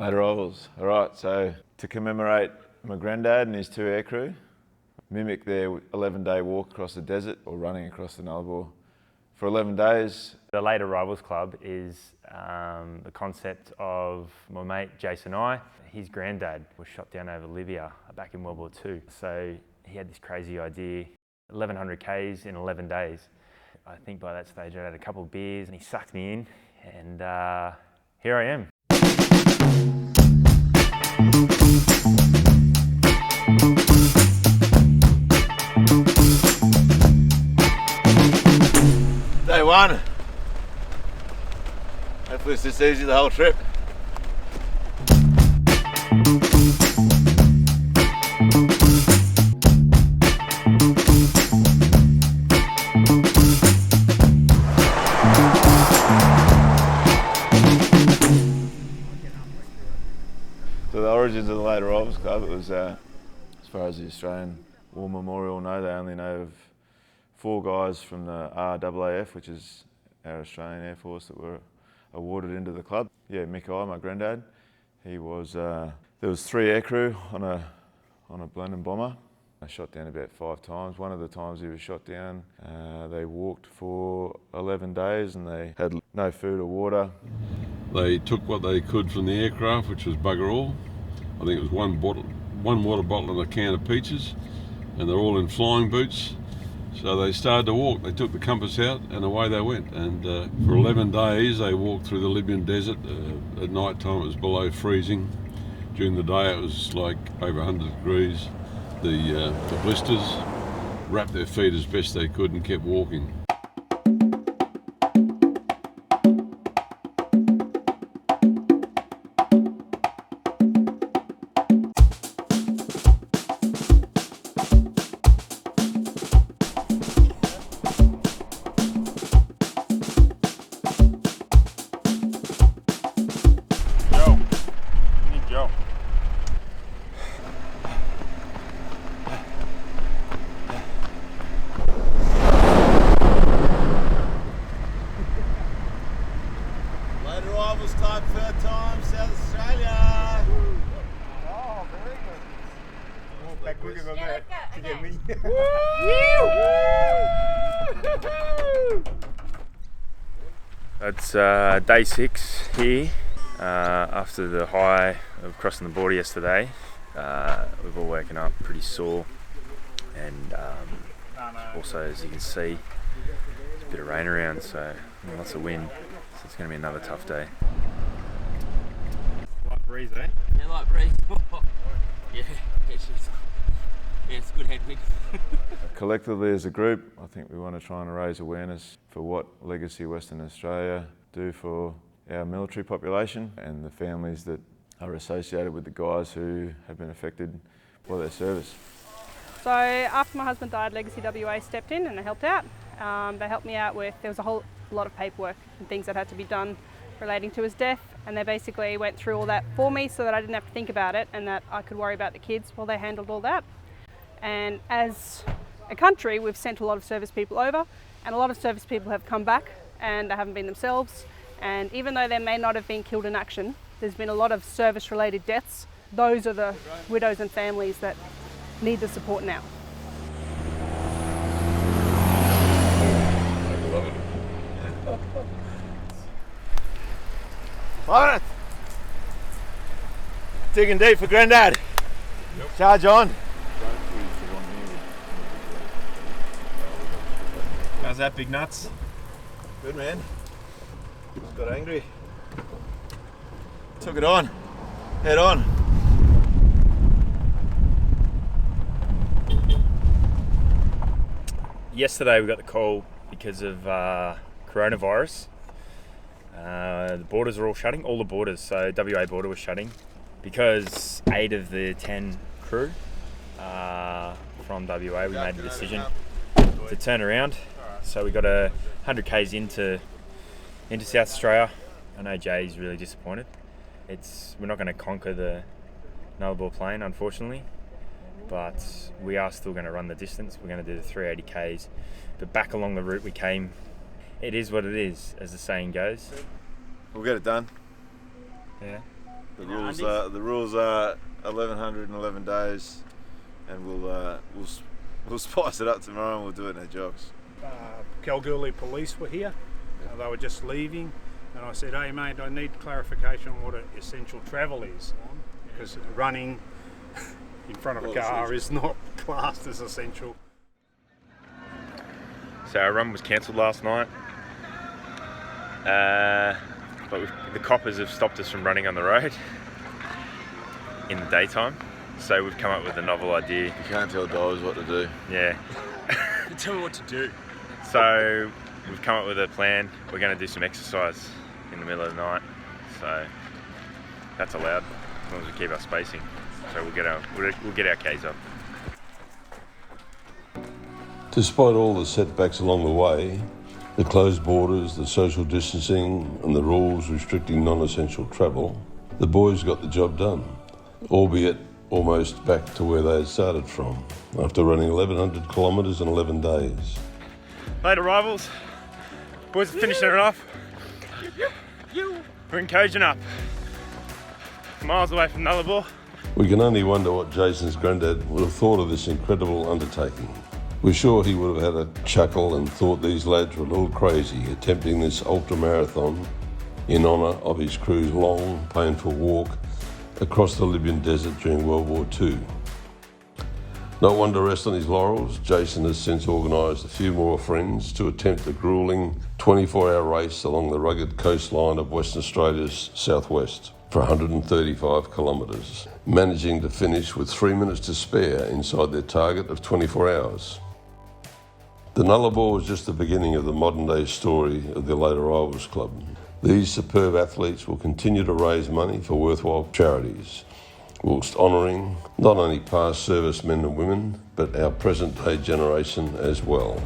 Later ovals. All right, so to commemorate my granddad and his 2 aircrew, mimic their 11-day walk across the desert or running across the Nullarbor for 11 days. The Late Arrivals Club is the concept of my mate Jason Ey. His granddad was shot down over Libya back in World War II. So he had this crazy idea, 1100 Ks in 11 days. I think by that stage I had a couple of beers and he sucked me in, and here I am. Day 1. Hopefully it's this easy the whole trip. So the origins of the Late Arrivals Club, it was, as far as the Australian War Memorial know, they only know of 4 guys from the RAAF, which is our Australian Air Force, that were awarded into the club. Yeah, Mick Ey, my granddad, he was, there was 3 aircrew on a Blenheim bomber. I shot down about 5 times. One of the times he was shot down, they walked for 11 days and they had no food or water. They took what they could from the aircraft, which was bugger all. I think it was one water bottle and a can of peaches, and they're all in flying boots. So they started to walk. They took the compass out and away they went. And for 11 days they walked through the Libyan desert. At night time it was below freezing. During the day it was like over 100 degrees. The blisters wrapped their feet as best they could and kept walking. Late Arrivals Club, 3rd time, South Australia. Oh, very good. Walk back quicker than that to get me. It's day 6 here. After the high of crossing the border yesterday, we've all woken up pretty sore, and also, as you can see, there's a bit of rain around, so lots of wind, so it's going to be another tough day. Light breeze, eh? Yeah, light breeze. Yeah, it's good headwind. Collectively as a group, I think we want to try and raise awareness for what Legacy Western Australia do for our military population and the families that are associated with the guys who have been affected by their service. So after my husband died, Legacy WA stepped in and they helped out. They helped me out with, there was a whole lot of paperwork and things that had to be done relating to his death, and they basically went through all that for me so that I didn't have to think about it and that I could worry about the kids while they handled all that. And as a country, we've sent a lot of service people over, and a lot of service people have come back and they haven't been themselves. And even though they may not have been killed in action, there's been a lot of service-related deaths. Those are the widows and families that need the support now. On it! Digging deep for Grandad. Yep. Charge on. How's that, big nuts? Good, man. Just got angry. Took it on. Head on. Yesterday we got the call because of coronavirus. The borders are all shutting, all the borders, so WA border was shutting because 8 of the 10 crew from WA, we made the decision to turn around. So we got 100 Ks into South Australia. I know Jay's really disappointed. We're not going to conquer the Nullarbor Plain, unfortunately, but we are still going to run the distance. We're going to do the 380 Ks, but back along the route we came. It is what it is, as the saying goes. We'll get it done. Yeah. The rules are 1111 days, and we'll spice it up tomorrow and we'll do it in our jogs. Kalgoorlie police were here. They were just leaving, and I said, "Hey mate, I need clarification on what essential travel is, because running in front of a car is not classed as essential." So our run was cancelled last night, but the coppers have stopped us from running on the road in the daytime. So we've come up with a novel idea. You can't tell dogs what to do. Yeah. Tell me what to do. So we've come up with a plan. We're going to do some exercise in the middle of the night. So that's allowed as long as we keep our spacing. So we'll get our Ks up. Despite all the setbacks along the way, the closed borders, the social distancing and the rules restricting non-essential travel, the boys got the job done, albeit almost back to where they had started from, after running 1,100 kilometres in 11 days. Late arrivals. Boys are finishing it off. We're in Kojonup, miles away from Nullarbor. We can only wonder what Jason's granddad would have thought of this incredible undertaking. We're sure he would have had a chuckle and thought these lads were a little crazy attempting this ultra-marathon in honour of his crew's long, painful walk across the Libyan desert during World War II. Not one to rest on his laurels, Jason has since organised a few more friends to attempt the gruelling 24-hour race along the rugged coastline of Western Australia's southwest for 135 kilometres, managing to finish with 3 minutes to spare inside their target of 24 hours. The Nullarbor was just the beginning of the modern-day story of the Late Arrivals Club. These superb athletes will continue to raise money for worthwhile charities, whilst honouring not only past servicemen and women, but our present-day generation as well.